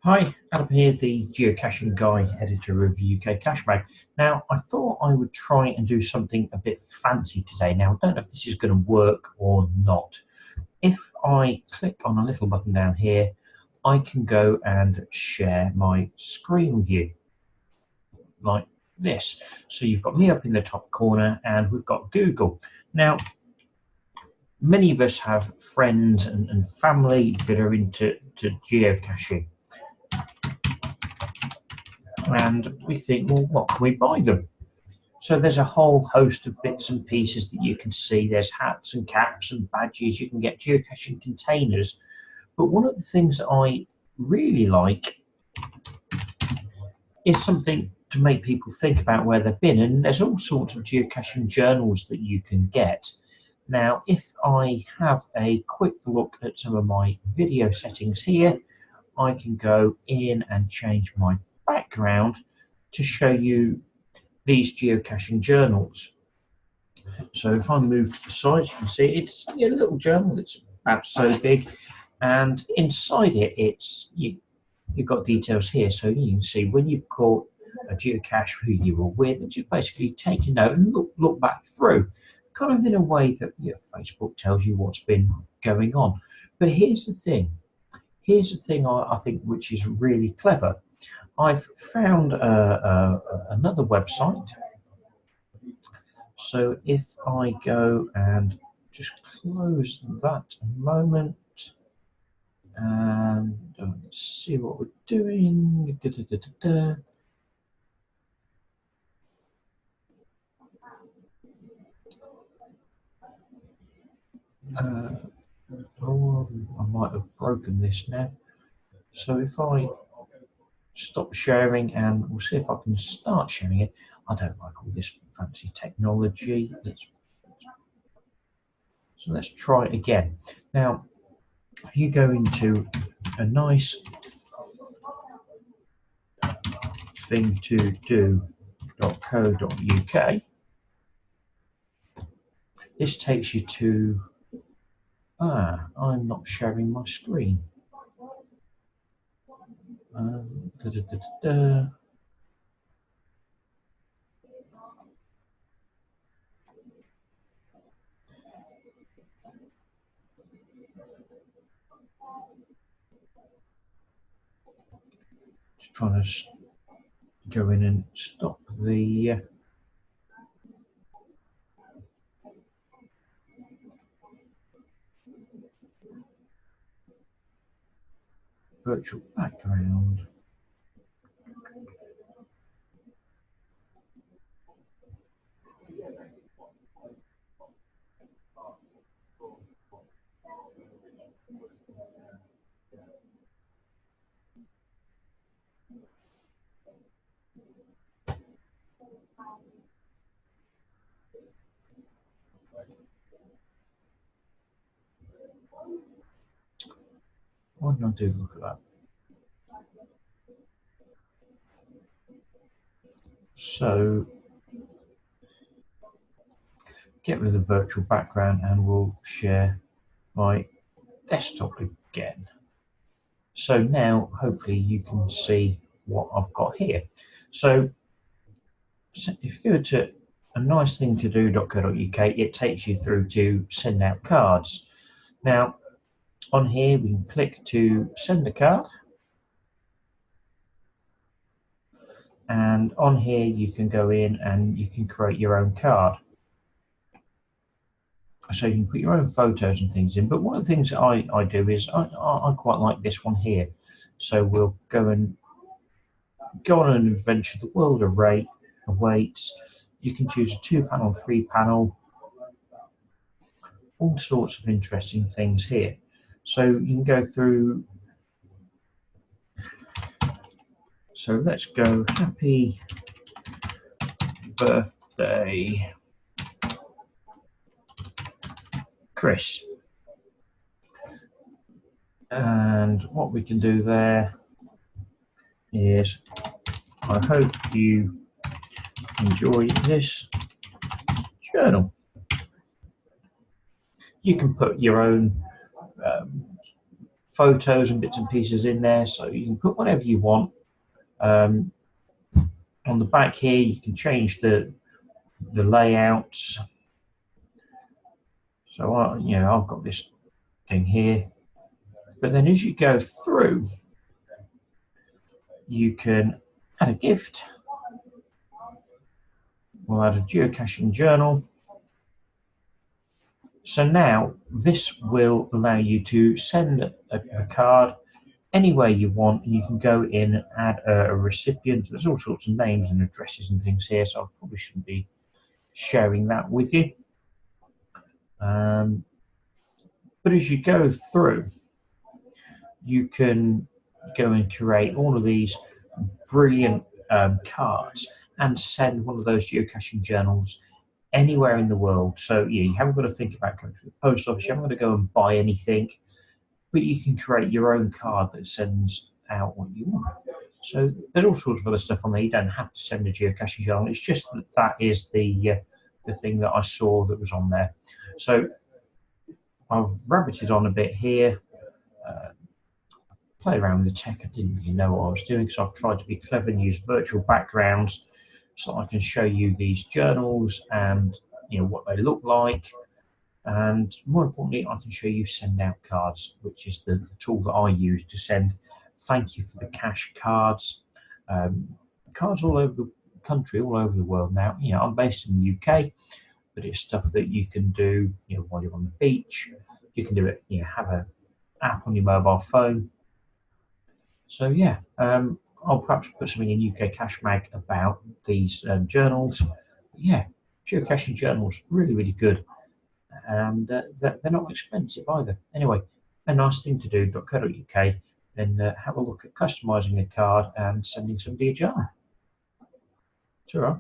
Hi, Adam here, the geocaching guy, editor of UK Cache Mag. Now, I thought I would try and do something a bit fancy today. Now, I don't know if this is going to work or not. If I click on a little button down here, I can go and share my screen with you, like this. So you've got me up in the top corner, and we've got Google. Now, many of us have friends and family that are into geocaching. And we think, well, what can we buy them? So there's a whole host of bits and pieces that you can see. There's hats and caps and badges. You can get geocaching containers. But one of the things that I really like is something to make people think about where they've been. And there's all sorts of geocaching journals that you can get. Now, if I have a quick look at some of my video settings here, I can go in and change my background to show you these geocaching journals. So if I move to the side, you can see it's a little journal that's about so big, and inside it, you've got details here. So you can see when you've caught a geocache, who you were with, and just basically take a note and look back through, kind of in a way that Facebook tells you what's been going on. But here's the thing. Here's the thing I think which is really clever. I've found another website. So if I go and just close that a moment and let's see what we're doing. Oh, I might have broken this now. So if I stop sharing and we'll see if I can start sharing it. I don't like all this fancy technology. So let's try it again. Now, if you go into a nice thing to do.co.uk, this takes you to, I'm not sharing my screen. Just trying to go in and stop the virtual background. Why didn't I do? Look at that. So get rid of the virtual background and we'll share my desktop again. So now hopefully you can see what I've got here. So if you go to a nice thing to do.co.uk, it takes you through to send out cards. Now on here we can click to send a card, and on here you can go in and you can create your own card. So you can put your own photos and things in, but one of the things that I do is I quite like this one here. So we'll go and go on an adventure. The world awaits. You can choose a 2-panel, 3-panel, all sorts of interesting things here. So you can go through. So let's go happy birthday, Chris. And what we can do there is, I hope you enjoy this journal. You can put your own photos and bits and pieces in there, so you can put whatever you want. On the back here, you can change the layouts. So I've got this thing here, but then as you go through, you can add a gift. We'll add a geocaching journal. So now this will allow you to send the card anywhere you want, and you can go in and add a recipient. There's all sorts of names and addresses and things here, so I probably shouldn't be sharing that with you. But as you go through, you can go and create all of these brilliant cards and send one of those geocaching journals anywhere in the world. So you haven't got to think about going to the post office, you haven't got to go and buy anything, but you can create your own card that sends out what you want. So there's all sorts of other stuff on there. You don't have to send a geocaching journal. It's just that is the thing that I saw that was on there. So I've rabbited on a bit here, played around with the tech. I didn't really know what I was doing, so I've tried to be clever and use virtual backgrounds so I can show you these journals and what they look like. And more importantly, I can show you send out cards, which is the tool that I use to send thank you for the cash cards. Cards all over the country, all over the world now. I'm based in the UK, but it's stuff that you can do while you're on the beach. You can do it, have an app on your mobile phone. So yeah, I'll perhaps put something in UK Cash Mag about these journals. But yeah, geocaching journals, really, really good. And they're not expensive either. Anyway, a nice thing to do, .co.uk, then have a look at customising a card and sending somebody a jar. It's all right.